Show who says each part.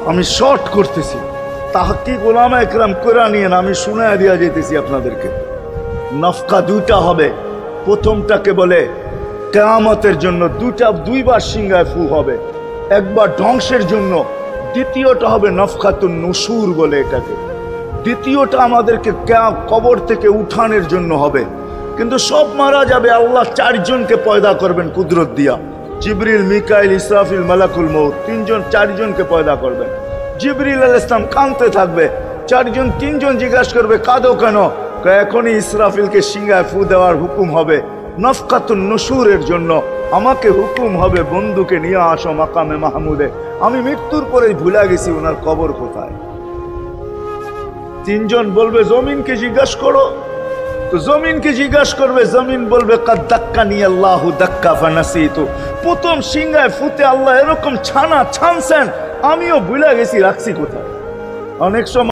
Speaker 1: আমি শর্ট করতেছি, তাহকিক উলামা একরাম করে নিয়েন, আমি শুনায়া দিয়া যেতেছি আপনাদেরকে। নফকা দুইটা হবে, প্রথমটাকে বলে কিয়ামতের জন্য, দুইবার সিংহায় ফু হবে, একবার ধ্বংসের জন্য, দ্বিতীয়টা হবে নফকাতুন নুশুর বলে এটাকে। দ্বিতীয়টা আমাদেরকে কবর থেকে উঠানোর জন্য হবে। কিন্তু সব মারা যাবে, আল্লাহ চারজনকে পয়দা করবেন কুদরত দিয়া, জিবরিল, মিকাইল, ইসরাফিল, মালাকুল মউত, চারজনকে পয়দা করবেন। জিবরিল আলাইহিস সালাম কাঁদতে থাকবে, তিনজন জিজ্ঞাসা করবে কাঁদো কেন? এখনই ইসরাফিলকে সিংহায় ফু দেওয়ার হুকুম হবে নফকাতুন নুশুরের জন্য, আমাকে হুকুম হবে বন্ধুকে নিয়ে আসো মাকামে মাহমুদে, আমি মৃত্যুর পরেই ভুলে গেছি ওনার কবর কোথায়। তিনজন বলবে জমিনকে জিজ্ঞাসা করো, তো জমিনকে জিজ্ঞাসা করবে, জমিন বলবে কাদ দাক্কানি আল্লাহু দাক্কা ফানাসিতু, প্রথম সিংহায় ফুতে আল্লাহ এরকম ছানছেন, আমিও ভুলে গেছি রাখছি কোথায়। অনেক সময়